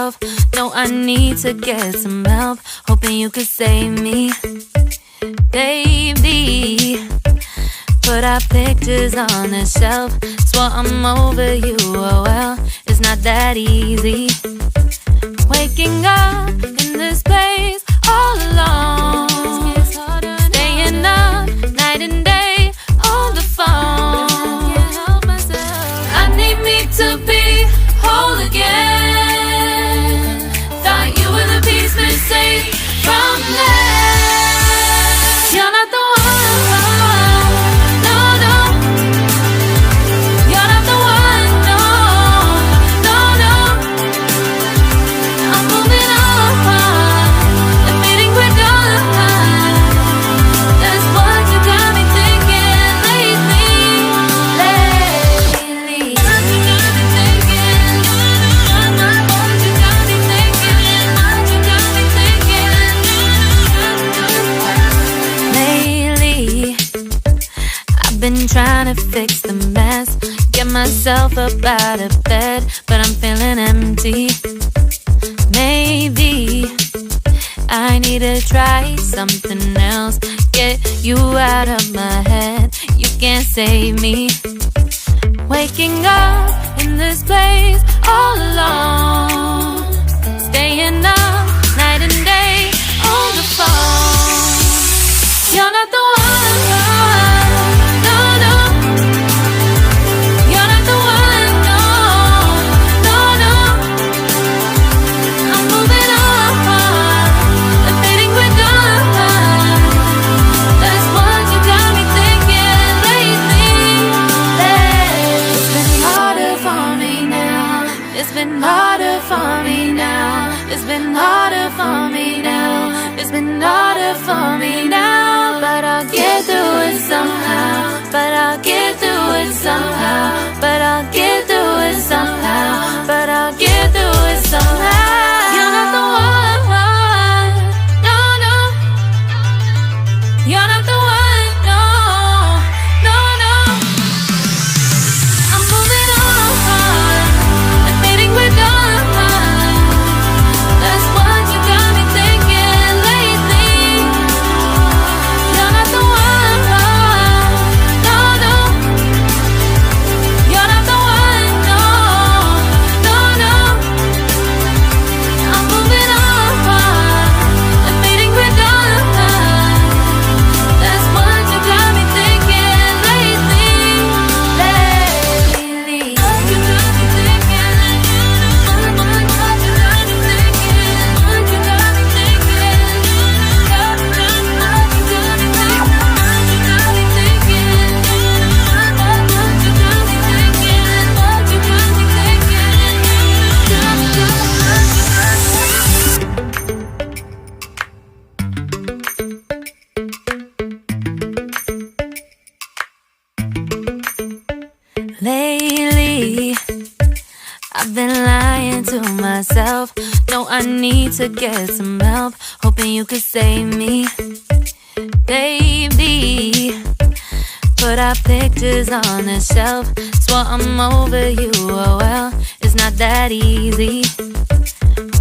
myself. No, I need to get some help. Hoping you could save me, baby. Put our pictures on the shelf. Swore I'm over you, oh well, it's not that easy. Waking up in this place all alone, staying up night and day on the phone. I need me to be whole again. Thought you were the piece missing from left. You're not the one, no, no. You're not the one, no, no, no. I'm moving on, admitting we're done. That's what you got me thinking lately. What you got me thinking? What you got me thinking? What you got me thinking? Lately, I've been trying to fix the mess, get myself up out of bed, but I'm feeling empty. Maybe I need to try something else, get you out of my head. You can't save me. Waking up in this place all alone, staying up night and day on the phone. You're not the one, no, no. You're not the one, no, no, no. I'm moving on, admitting we're done. That's what you got me thinking lately. It's been harder for me now. It's been harder for me now. It's been harder for me now. It's been harder for me now. But I'll get through it somehow. But I'll get through it somehow. But I'll get through it somehow. But I'll get through it somehow. You're not the one, no, no. You're not the one, no, no, no. I'm moving on, admitting we're done. That's what you got me thinking lately. You're not the one, no, no. You're not the one, no, no, no. I'm moving on, admitting we're done. That's what you got me thinking lately. What you got me thinking? What you got me thinking? What you got me thinking? What you got me thinking? What you got me thinking? What you got me thinking? Lately, I've been lying to myself. No, I need to get some help. Hoping you could save me, baby. Put our pictures on the shelf. Swore I'm over you, oh well, it's not that easy.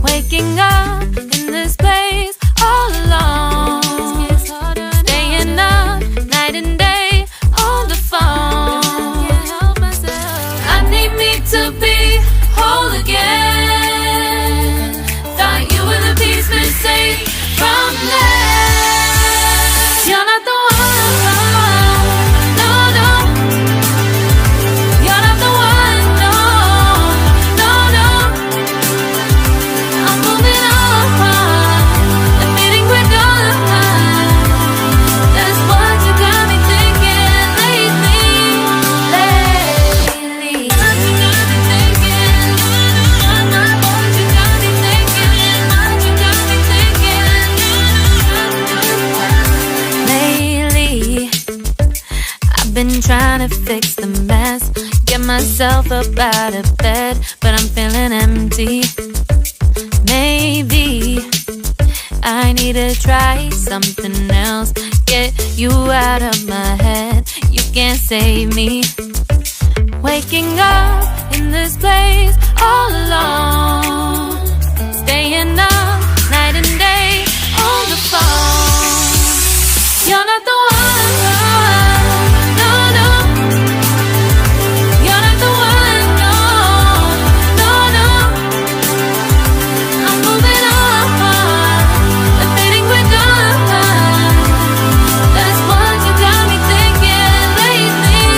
Waking up in this place all alone, staying up night and day on the phone. I need me to be whole again. Thought you were the piece missing from left. You're not the one, no, no. You're not the one, no, no, no. I'm moving on, admitting we're done. That's what you got me thinking lately. What you got me thinking? What you got me thinking? What you got me thinking? Lately, I've been trying to fix the mess, get myself up out of bed, but I'm feeling empty. Maybe I need to try something else, get you out of my head. You can't save me. Waking up in this place all alone, staying up night and day on the phone. You're not the one, no, no. You're not the one, no, no, no. I'm moving on, admitting we're done. That's what you got me thinking lately.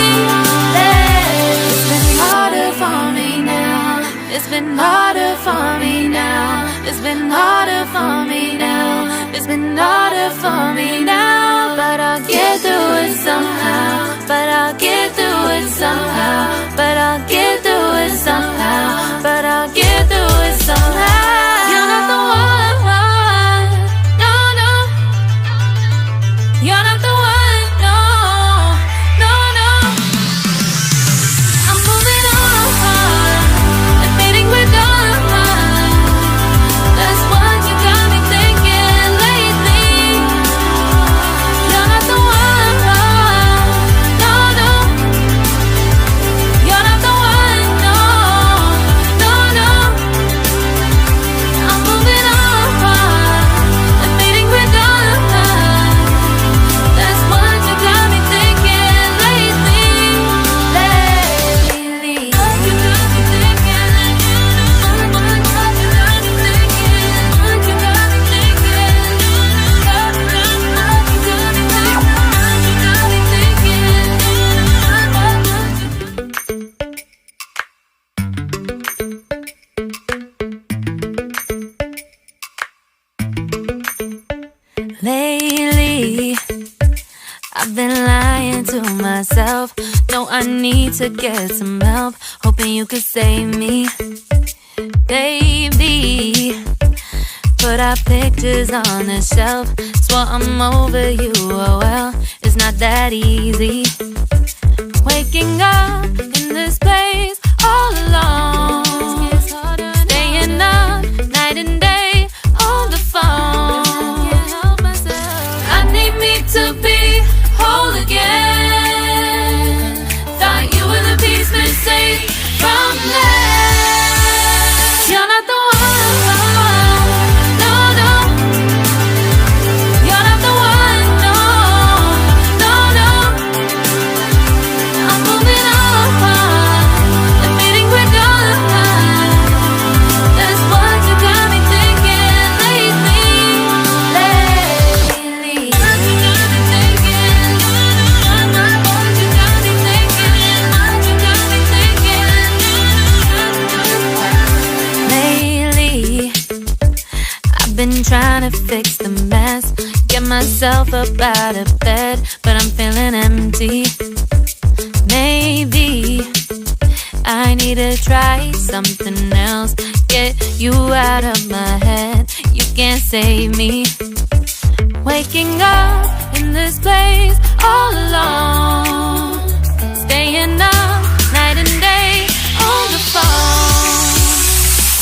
It's been harder for me now. It's been harder for me now. It's been harder for me now. It's been harder for me now. But I'll get through it somehow. But I'll get through it somehow. But I'll get through it somehow. But I'll get through it somehow. You're not the one, no, no. You're not the one, no, no, no. I'm moving on, admitting we're done. That's what you got me thinking lately. You're not the one, no, no. You're not the one, no, no, no. I'm moving on, admitting we're done. That's what you got me thinking lately. What you got me thinking? What you got me thinking? What you got me thinking? What you got me thinking? Lately, I've been lying to myself. No, I need to get some help. Hoping you could save me, baby. Put our pictures on the shelf. Swore I'm over you, oh well, it's not that easy. Waking up in this place all alone. Staying up night and day on the phone. I need me to be whole again. Thought you were the piece missing from left. You're not the one, no, no. You're not the one, no, no, no. I'm moving on, admitting we're done. That's what you got me thinking lately. What you got me thinking? What you got me thinking? What you got me thinking? Lately, I've been trying to fix the mess, get myself up out of bed, but I'm feeling empty. Maybe I need to try something else. Get you out of my head, you can't save me. Waking up in this place all alone. Staying up night and day on the phone.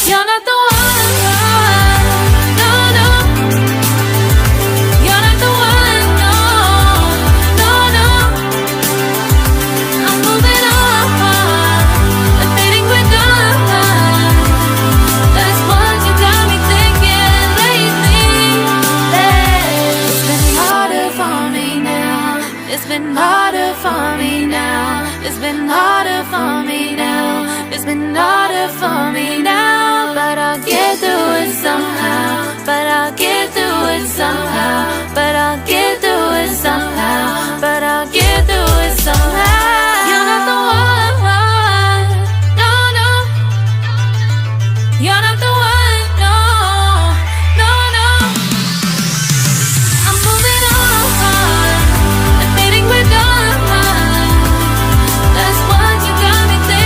You're not the one, no, no. You're not the one, no, no, no. I'm moving on, admitting we're done. That's what you got me thinking lately. It's been harder for me now. It's been harder for me now. It's been harder for me now. It's been harder for me now. But I'll get through it somehow. But I'll get through it somehow. But I'll get through it somehow. But I'll get through it somehow. You're not the one, no, no. You're not the one, no, no, no. I'm moving on, admitting we're done. That's what you got me thinking.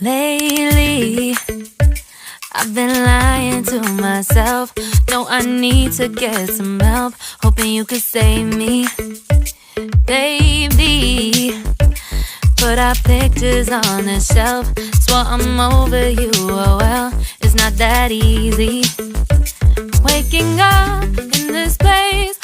Lately, I've been lying to myself. No, I need to get some help. Hoping you could save me, baby. Put our pictures on the shelf. Swore I'm over you, oh well, it's not that easy. Waking up in this place,